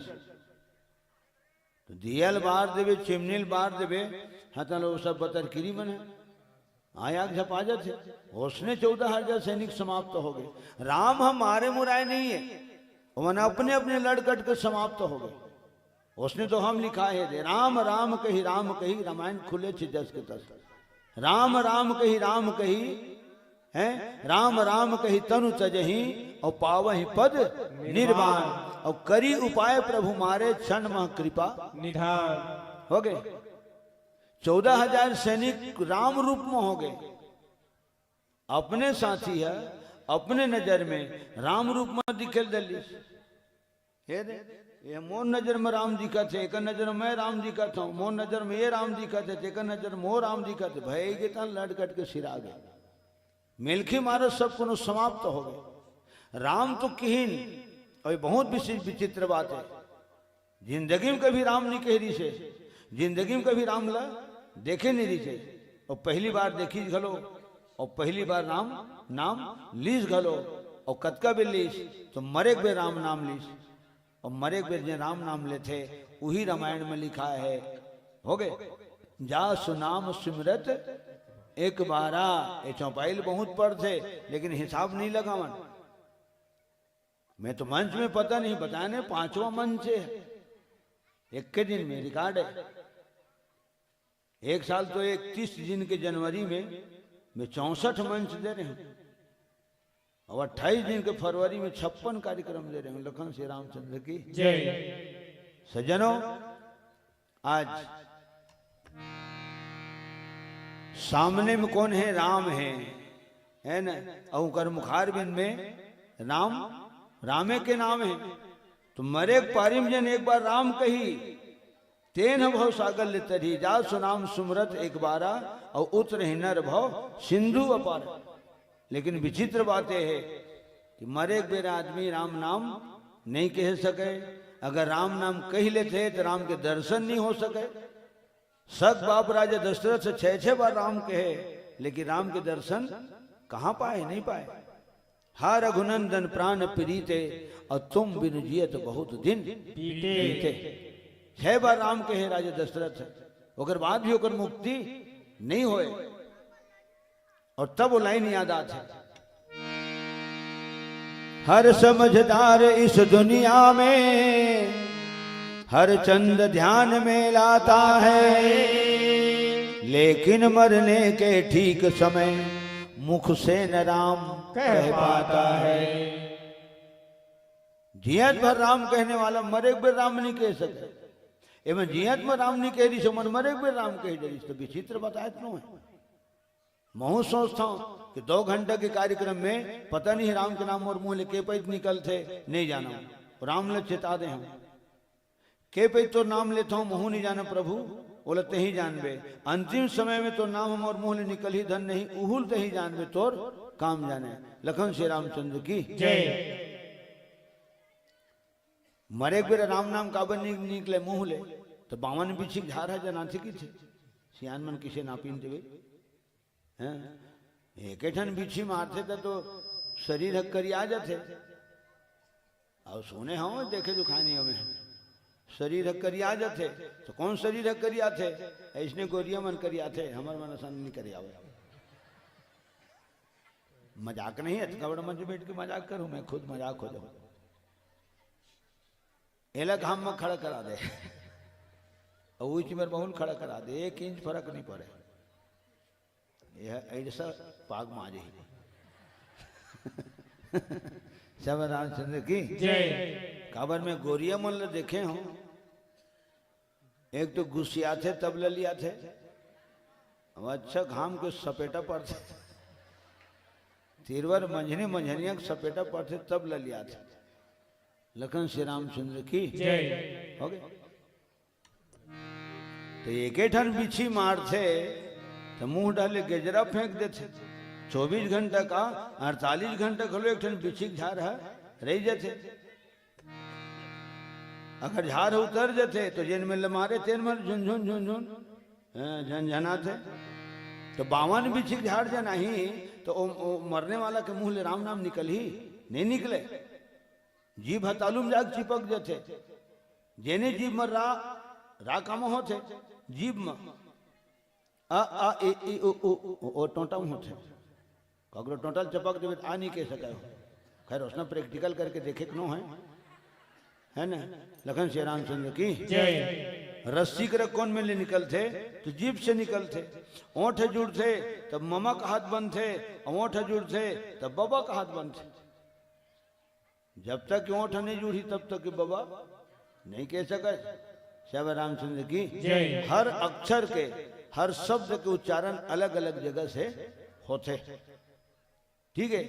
तो दियल बार देवे, चिमनील बार देवे, हाँ लोग सब बतरकिरी मन है आया झपा जाते। उसने 14,000 सैनिक समाप्त हो गए। राम हम मारे मुराए नहीं है, मैंने अपने अपने लड़ कट के समाप्त हो गए। उसने तो हम लिखा है दे राम राम कही रामायण खुले 10 के 10। राम राम कही है, राम राम कही तनु तजही और पावही पद निर्वाण, और करी उपाय प्रभु मारे क्षण मह कृपा निधान। हो गए 14,000 सैनिक राम रूप में हो गए। अपने साथी है, अपने नजर में राम रूप में दिखे दली। ये मोर नजर में राम दिखा थे, एक नजर में मैं राम दिखा था, मोर नजर में ये राम दिखा थे, एक नजर मोर राम दिखा थे। भाई के तन लड़ कट के सिरा गए। मिलखी मारो सब को समाप्त हो गए। राम तो किहीन। और बहुत विचित्र बात है, जिंदगी में कभी राम नहीं कह रही से, जिंदगी में कभी राम ला देखे नहीं रही से। और पहली बार देखी घलो, और पहली बार राम नाम लीस घलो, और कतका भी लीस तो मरे बे राम नाम लीस। और मरे बे जो राम नाम लेते वही रामायण में लिखा है। हो गए जा सुनाम सिमरत एक बारा। ये चौपाइल बहुत पढ़ थे लेकिन हिसाब नहीं लगावन। मैं तो मंच में पता नहीं बताने 5वां मंच है एक के दिन में रिकॉर्ड है। एक साल तो 31 दिन के जनवरी में मैं 64 मंच दे रहे हैं, और 28 दिन के फरवरी में 56 कार्यक्रम दे रहे हैं। लखन श्री रामचंद्र की जय। सज्जनों आज सामने में कौन है? राम है ना। और कर मुखार बिन में राम रामे के नाम है। तो मरे पारिम जन एक बार राम कही, तेन भव सागर ले तरी जा सुनाम सुमरत एक बारा, और उतर नर भव सिंधु अपार। लेकिन विचित्र बात यह है कि मरे बेर आदमी राम नाम नहीं कह सके। अगर राम नाम कह लेते तो राम के दर्शन नहीं हो सके। सग बाप राजा दशरथ से 6 बार राम कहे, लेकिन राम के दर्शन कहां पाए, नहीं पाए। हा रघुनंदन प्राण प्रीते, और तुम बिन जियत बहुत दिन बीते। 6 बार राम कहे राजा दशरथ, ओकर बाद भी ओकर मुक्ति नहीं होए। और तब वो लाइन याद आते, हर समझदार इस दुनिया में हर चंद ध्यान में लाता है, लेकिन मरने के ठीक समय मुख से न राम कह पाता है। जियत भर राम कहने वाला मरे बेर राम नहीं कह सके। एवं जियत में राम नहीं कह रही सो मन मरे बेर राम कह रही, तो विचित्र बताए क्यों है। मैं सोचता हूं कि 2 घंटे के कार्यक्रम में पता नहीं राम के नाम और मुंह लेके पैद निकलते नहीं जाना, राम ले चेता दे हम के पे तो नाम लेता हूं मुंह नहीं जाना प्रभु, बोलते ही जानबे। अंतिम समय में तो नाम हम और मुंह ले निकल ही धन नहीं, उहुलते ही जानबे तोर काम जाने। लखन श्री रामचंद्र की जय। मरे बेर राम नाम काबर निकले मुंह ले, तो 52 बिछी झार है जना की थे सियान मन किसे ना पीन देवे हैं। एक ठन बिछी मारते थे तो शरीर हक करी आ जाते। और सुने हो देखे जो खानी हमें शरीर हक करी आ जाते, तो कौन शरीर हक करी आते, ऐसने गोरिया मन करी आते, हमार मन आसान नहीं करी आवे। मजाक नहीं है, कबड़ मंच बैठ के मजाक करूं, मैं खुद मजाक हो जाऊं। एलक हम में खड़ा करा दे और मेरे बहुल खड़ा करा दे, 1 इंच फर्क नहीं पड़े। यह ऐसा पाग माजे सब रामचंद्र की जय। काबर में गोरिया मन ले देखे हो, एक तो गुस्सिया थे तब ले लिया थे, अब अच्छा घाम के सपेटा पड़ते, तिरवर मंझने मंझनिया सपेटा पड़ते तब ले लिया थे। लखन श्री रामचंद्र की जय हो गए। तो एक ठन बिछी मार थे तो मुंह डाले गेजरा फेंक देते। 24 घंटा का 48 घंटा खलो एक ठन बिछी झार है रह जाते। अगर झार उतर जाते तो जिन में मारे तेन में झुनझुन झुनझुन झनझना थे। तो 52 बिछी झाड़ जाना ही तो ओ मरने वाला के मुंह ले राम नाम निकल ही नहीं निकले। जीभ हतालुम जाग चिपक जाते, जेने जीभ मर रा काम होते, जीभ में आ ए ई ओ टोटा होते, कगरो टोटल चपक देवे आ नहीं कह सका। खैर उसने प्रैक्टिकल करके देखे क्यों है ना। लखन श्री रामचंद्र की जय। रस्सी कर कौन में ले निकलते, तो जीभ से निकलते। ओंठ जुड़ते तब ममा का हाथ बंद थे, ओंठ जुड़ते तब बाबा का हाथ बंद थे। जब तक ओंठ नहीं जुड़ी तब तक बाबा नहीं कह सका। श्याम रामचंद्र की जय। हर अक्षर के हर शब्द के उच्चारण अलग अलग जगह से होते, ठीक है।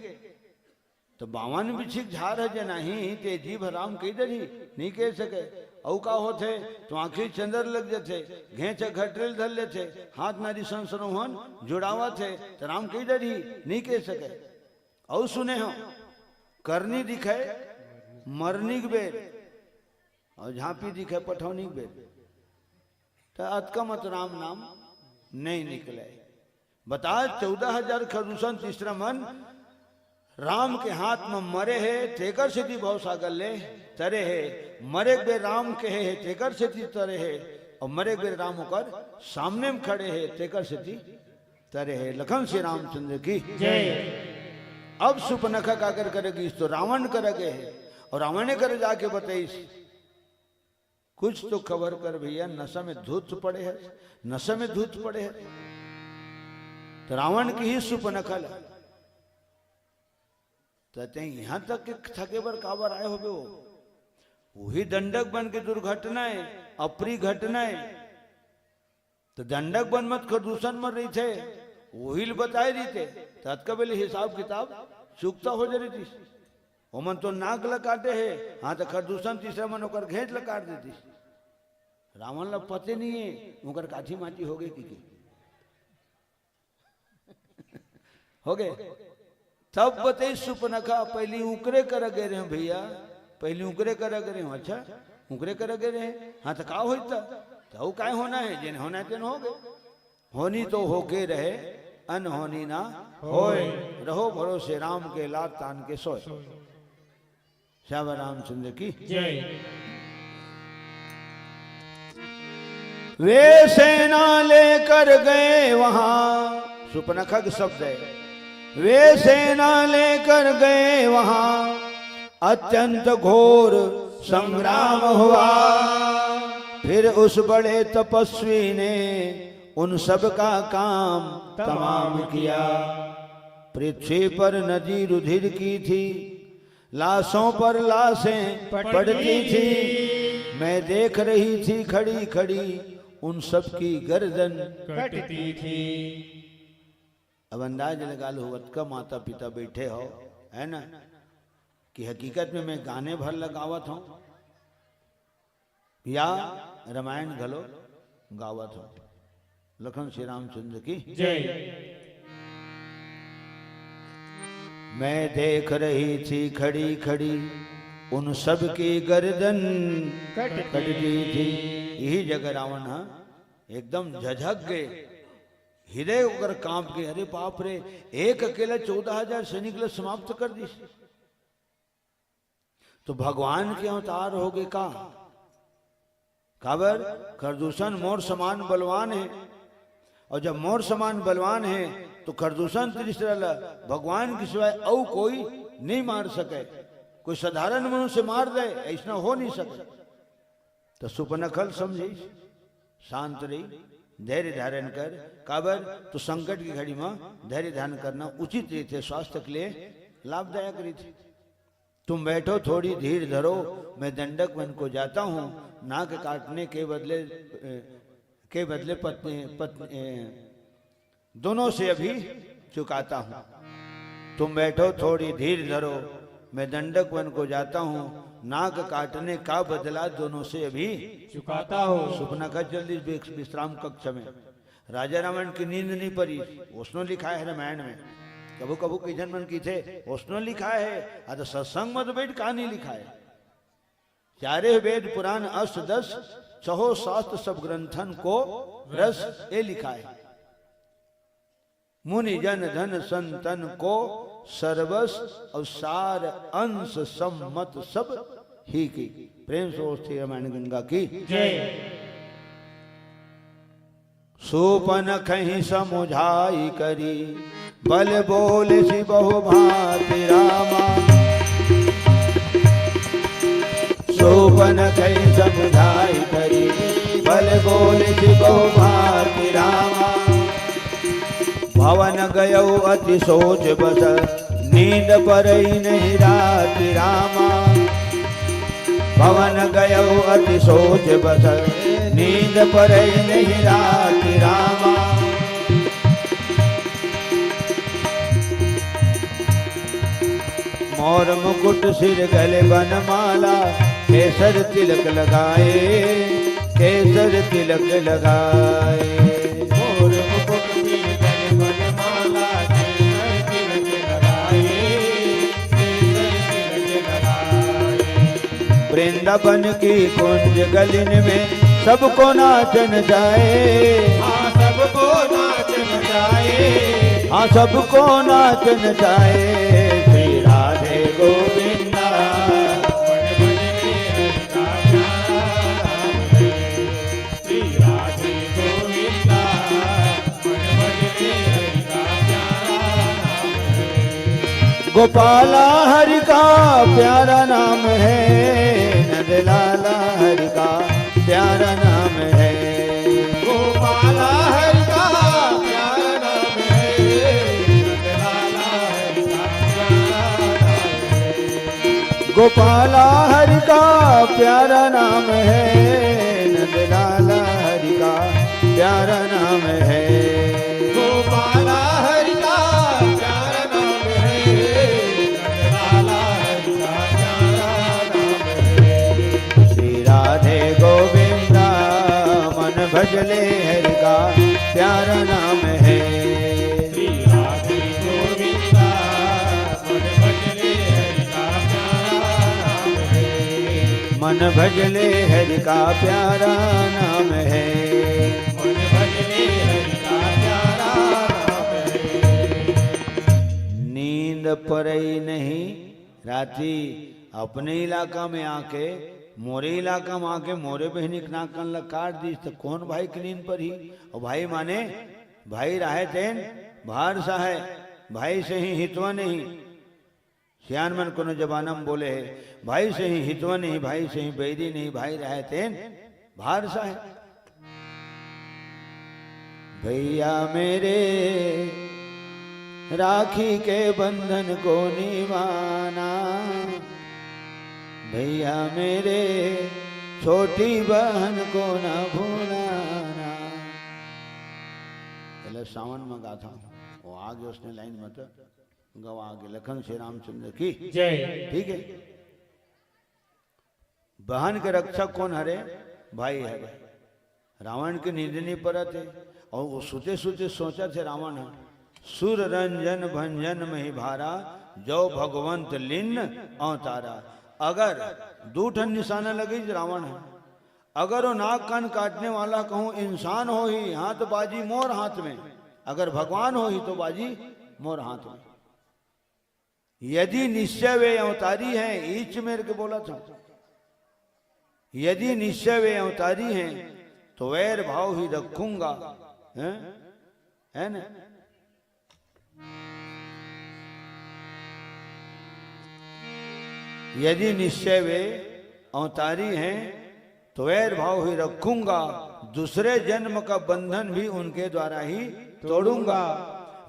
तो 52 बिछी झार है जे नहीं ते जीभ राम कही दरी नहीं कह सके। औ का होते तो आंखें चंदर लग जाते, घेंच घटरेल धर लेते, हाथ नारी संसरोहन जुड़ावा थे तो राम कही दरी नहीं कह सके। औ सुने हो करनी दिखे मरनी के बेर और झांपी दिखे पठौनी के बेर, तो अतका मत राम नाम नहीं निकले। बता 14,000 खरदूषण तीसरा मन राम के हाथ में मरे है तेकर से भव सागर ले तरे है। मरे बे राम के है तेकर से तरे है, और मरे बे राम होकर सामने में खड़े है तेकर से तरे है। लखन श्री रामचंद्र की जय। अब सुपनखा काकर करेगी तो रावण करेगे है, और रावण ने करे जाके बताइस कुछ तो खबर कर भैया, नशा में धूत पड़े है, नशा में धूत पड़े है। तो रावण की ही सुपनखा ला तो यहां तक कि थके पर काबर आए हो बे, वही दंडक बन के दुर्घटनाएं अप्रिय घटनाएं। तो दंडक बन मत खरदूषण मर रही थे वही बताए रही थे, तत्कबल हिसाब किताब चुकता हो जा रही थी। ओमन तो नाक लकाटे है, हाँ तो खरदूषण तीसरा मन होकर घेंच लकाट देती। रावण ला पते नहीं है मुकर काठी माटी हो गई की हो गए। तब बते सुपनखा पहली उकरे कर गए रहे भैया, पहले उकरे कर गए रहे। अच्छा उकरे कर गए रहे, हाँ तो का होता तो काय होना है, जिन होना है तिन हो गए। होनी तो होके रहे, अनहोनी ना होए, रहो भरोसे राम के लात तान के सोए। श्याम रामचंद्र की जय। वे सेना लेकर गए वहां, सुपनखग शब्द है, वे सेना लेकर गए वहां, अत्यंत घोर संग्राम हुआ। फिर उस बड़े तपस्वी ने उन सब का काम तमाम किया। पृथ्वी पर नदी रुधिर की थी, लाशों पर लाशें पड़ती थी। मैं देख रही थी खड़ी खड़ी उन सब की गर्दन कटती थी। अब अंदाज लगा लो वत का माता पिता बैठे हो, है ना, कि हकीकत में मैं गाने भर लगावत हूं या रामायण घलो गावत हूं। लखन श्री रामचंद्र की जय। मैं देख रही थी खड़ी खड़ी उन सब की गर्दन कटती थी। यही जगह रावण हाँ एकदम झझक गए, हृदय होकर कांप गए। अरे बाप रे, एक अकेला 14,000 सैनिक समाप्त कर दी। तो भगवान के अवतार हो गए का खबर। खरदूषण मोर समान बलवान है, और जब मोर समान बलवान है तो खरदूषण त्रिशूल भगवान के सिवाय और कोई नहीं मार सके। कोई साधारण मनुष्य मार दे ऐसा हो नहीं सके। तो सुपनखल समझी, शांत रही, धैर्य धारण कर। काबर तो संकट की घड़ी में धैर्य धारण करना उचित रीते स्वास्थ्य के लिए लाभदायक रीति। तुम बैठो, थोड़ी धीर धरो, मैं दंडक वन को जाता हूं। नाक काटने के बदले पत्नी दोनों से अभी चुकाता हूं। तुम बैठो, थोड़ी धीर धरो, मैं दंडक वन को जाता हूं। नाक काटने का बदला दोनों से अभी चुकाता हो। सुपना का जल्दी विश्राम कक्ष में राजा रावण की नींद नहीं पड़ी। उसने लिखा है रामायण में, कबू कबू किजन मन की थे उसने लिखा है। तो सत्संग मत बैठ कहा नहीं लिखा है। चारे वेद पुराण अष्ट 10 छहो शास्त्र सब ग्रंथन को रस ये लिखा है। मुनि जन धन संतन को सर्वस और सार अंश सम्मत सब ही की। प्रेम से रामायण गंगा की जय। सोपन कहीं समुझाई करी, बल बोले सी बहु भांति रामा। सोपन कहीं समुझाई करी, बल बोले सी बहु भांति रामा। भवन गयो अति सोच बस, नींद परई नहीं राति रामा। भवन गयो अति सोच बस, नींद परई नहीं राति रामा। मोर मुकुट सिर गले बनमाला, केसर तिलक लगाए, केसर तिलक लगाए। मोर मुकुट सिर गले बनमाला, केसर तिलक लगाए, केसर तिलक लगाए। वृंदावन की कुंज गलिन में सबको नाचन जाए। हाँ सबको नाचन जाए, हाँ सबको नाचन जाए। श्री राधे गोविंदा मन भजने हरि का नाम है। श्री राधे गोविंदा मन भजने हरि का नाम है। गोपाला हरि का प्यारा नाम है, नंदलाला हरि का प्यारा नाम है। गोपाला हरि का प्यारा नाम है, नंदलाला हरि का प्यारा नाम है। गोपाला हरि का प्यारा नाम है, नंदलाला हरि का प्यारा नाम है। गोपाला हरि का प्यारा नाम है, नंदलाला हरि का प्यारा नाम है। श्री राधे गोविंदा मन भजले हरि का प्यारा नाम है। श्री राधे गोविंदा मन भजने हरि का प्यारा नाम है। मन भजले हरि का प्यारा नाम है। मन भजले हरि का प्यारा नाम है। नींद परई नहीं राती अपने इलाका में आके मोरे इलाका में आके मोरे बहनी ना कन काट दी तो कौन भाई की नींद पर ही। और भाई माने भाई रहे तेन भार सा है, भाई से ही हितवा नहीं। सियान मन को जबाना में बोले है भाई से ही हितवा नहीं, भाई से ही बैरी नहीं, भाई रहे तेन भार सा है। भैया मेरे राखी के बंधन को निभाना, भैया मेरे छोटी बहन को न भूलाना। पहले सावन में गा था वो आगे उसने लाइन मत गवा आगे लखन श्री रामचंद्र की जय। ठीक है। बहन के रक्षक कौन हरे? भाई हरे। रावण की नींद नहीं परत है और वो सोते सोते सोचा थे रावण है सुर रंजन भंजन में ही भारा, जो भगवंत लिन्न अवतारा। अगर दूठन निशाना लगी रावण है, अगर वो नाक कान काटने वाला कहूं इंसान हो ही हाथ बाजी मोर हाथ में, अगर भगवान हो ही तो बाजी मोर हाथ में। यदि निश्चय वे अवतारी हैं, ईच मेरे के बोला था, यदि निश्चय वे अवतारी हैं तो वैर भाव ही रखूंगा, है ना। यदि निश्चय वे अवतारी हैं तो वैर भाव ही रखूंगा, दूसरे जन्म का बंधन भी उनके द्वारा ही तोड़ूंगा।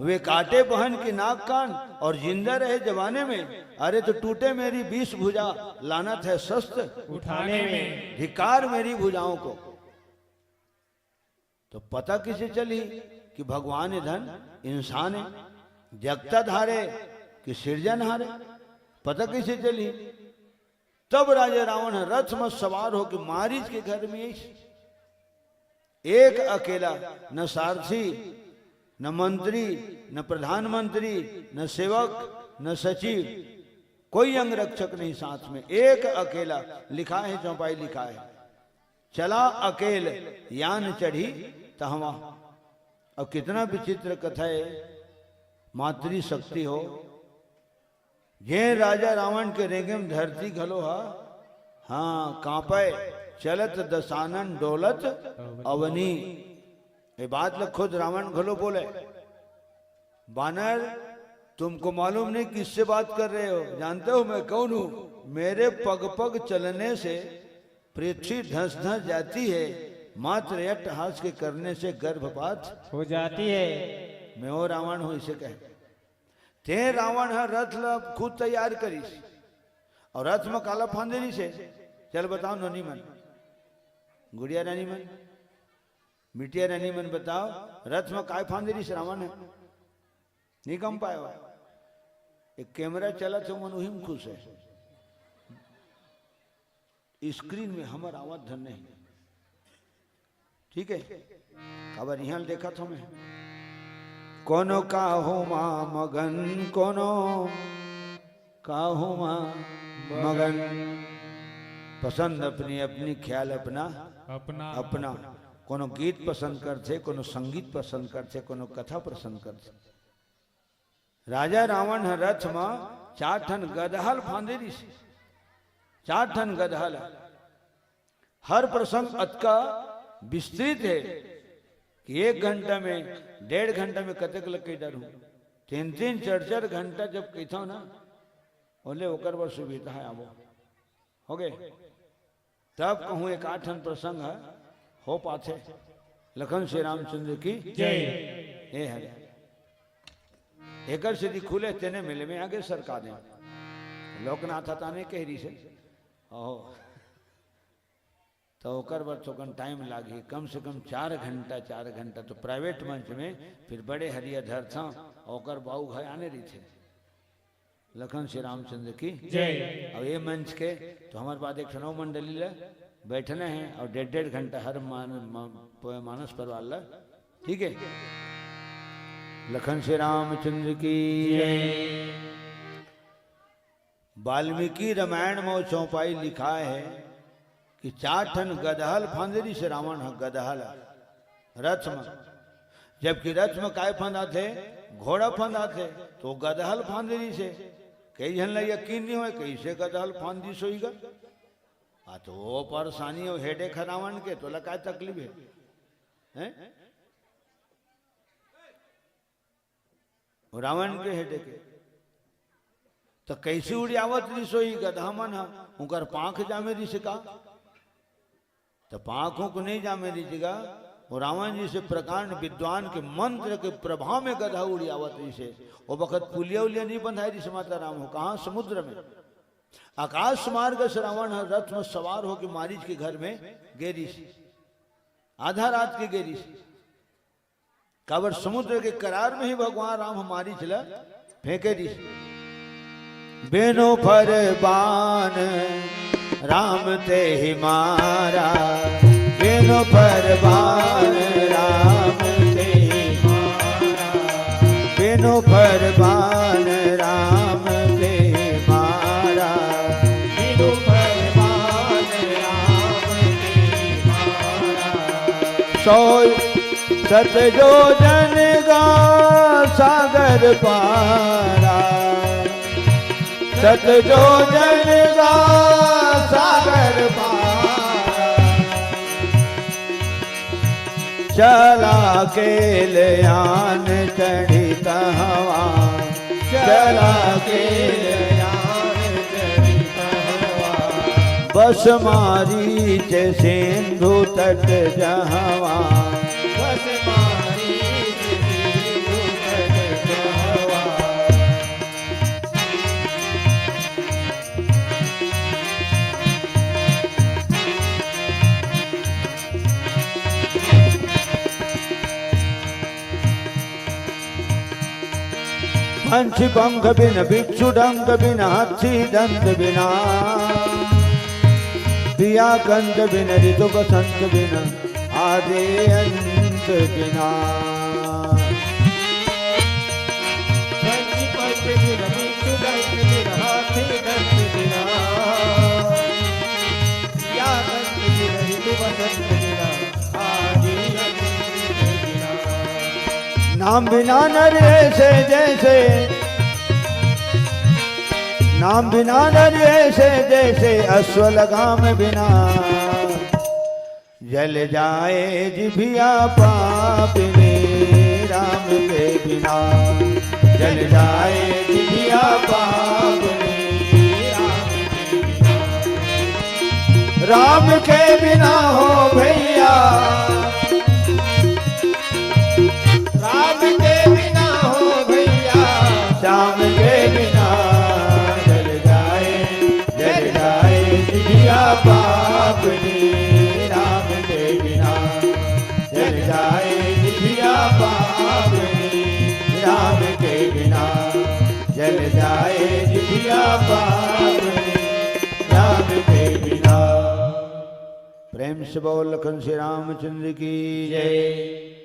वे काटे बहन की नाक कान और जिंदा रहे जमाने में, अरे तो टूटे मेरी 20 भुजा, लानत है शस्त्र उठाने में, धिक्कार मेरी भुजाओं को। तो पता किसे चली कि भगवान धन इंसान है, जगता धारे कि सृजन हारे, पता कैसे चली? तब राजा रावण रथ में सवार होकर मारीच के घर में एक अकेला, न सारथी न मंत्री न प्रधानमंत्री न सेवक न सचिव, कोई अंग रक्षक नहीं साथ में, एक अकेला। लिखा है चौपाई लिखा है चला अकेल यान चढ़ी तहवा। अब कितना विचित्र कथा है, मातृ शक्ति हो। ये राजा रावण के रेगम धरती घलो हा, हाँ कांपे चलत दसानन डोलत अवनी। ये बात लग खुद रावण घलो बोले, बानर तुमको मालूम नहीं किससे बात कर रहे हो, जानते हो मैं कौन हूं? मेरे पग पग चलने से पृथ्वी धस धस जाती है, मात्र अट्टहास के करने से गर्भपात हो जाती है। मैं वो रावण हूं इसे कहे। ते रावण है रथ खुद तैयार करीस और रथ में काला फांदेरी से। चल बताओ नोनी मन, गुड़िया रानी मन, मिटिया रानी मन, बताओ रथ में काय फांदेरी से रावण है? नहीं कम पाया। एक कैमरा चला तो मन वही में खुश है, स्क्रीन में हमारा आवाज धन नहीं। ठीक है, खबर यहाँ देखा था मैं। कोनो काहू माँ मगन, कोनो काहू माँ मगन, पसंद अपनी अपनी, ख्याल अपना अपना अपना। कोनो गीत पसंद करते, कोनो संगीत पसंद करते, कोनो कथा पसंद करते। राजा रावण रथ में 4 ठन गदहल फांदेरी से, 4 ठन गदहल। हर प्रसंग अतका विस्तृत है कि 1 घंटा में 1.5 घंटा में कतक लग के डरू। 3-3 4-4 घंटा जब कहता ना बोले ओकर बर सुविधा है आवो हो गए, तब कहूँ 1 8 प्रसंग है हो पाते। लखन श्री रामचंद्र की जय। ये है एकर सीधी खुले तेने मिले में आगे सरका दे। लोकनाथ ताने कह रही से ओहो, तो ओकर बर तो टाइम लागी, कम से कम 4 घंटा। तो प्राइवेट मंच में फिर बड़े हरियाधर था ओकर बाऊ भाई आने रही थे। लखन श्री रामचंद्र की जय। अब ये मंच के तो हमारे पास एक नौ मंडली ले बैठने हैं और 1.5 घंटा हर मानस परवार ला। ठीक है, लखन श्री रामचंद्र की जय। वाल्मीकि रामायण में चौपाई लिखा है कि 4 ठन गदहल फांदरी से रावण गदहल रथ में, जबकि रथ में काय फंदा थे, घोड़ा फंदा थे, तो गदहल फांदरी से कई जन ला यकीन नहीं हो कैसे गदहल फांदी सोईगा। आ तो वो परेशानी हो हेडे रावण के तो क्या तकलीफ है? रावण के हेडे के तो कैसी उड़ी आवत रही सोई गधा मन उनकर पांख जामे रही का, तो पांखों को नहीं जामे रही का। और रावण जी से प्रकांड विद्वान के मंत्र के प्रभाव में गधा उड़ी आवत रही से। वो वक्त पुलिया उलिया नहीं बंधाई रही से माता राम हो, कहा समुद्र में आकाश मार्ग से रावण रथ में सवार होकर मारीच के घर में गेरी, आधा रात के गेरी, काबर समुद्र के करार में ही भगवान राम हमारी चला फेंके दी। बेनो पर बाण राम ते ही मारा, बेनो पर बाण राम ते ही मारा, बेनो पर बाण राम ते ही मारा, बेनो पर बाण राम ते ही मारा। सोई सत जो जन गा सागर पारा, सत जो जन गा सागर पारा, चला के लियान चढ़ी हवा, चला के लियान चढ़ी हवा, बस मारी चे सिंधु तट जहवा, बस मारी चे सिंधु तट जहवा। पंछी पंख बिन बिच्छू डंक बिन हाथी दंत बिना, दिया कंद बिन ऋतु बसंत बिन आदि अंत बिना। पंछी पंख बिन बिच्छू डंक बिन हाथी दंत बिना, दिया कंद बिन ऋतु बसंत बिना आदि अंत बिना। नाम बिना नर ऐसे जैसे, नाम बिना नर ऐसे जैसे अश्व लगाम बिना, जल जाए जिभिया पापिनी राम के बिना, जल जाए जिभिया पापिनी राम के बिना हो भैया, राम के बिना हो भैया, श्याम के बिना जल जाए जिभिया पापनी राम के बिना, जल जाए जिभिया पापनी राम के बिना, जल जाए जिभिया पापनी राम के बिना। प्रेम से बोल लखन श्री रामचंद्र की जय।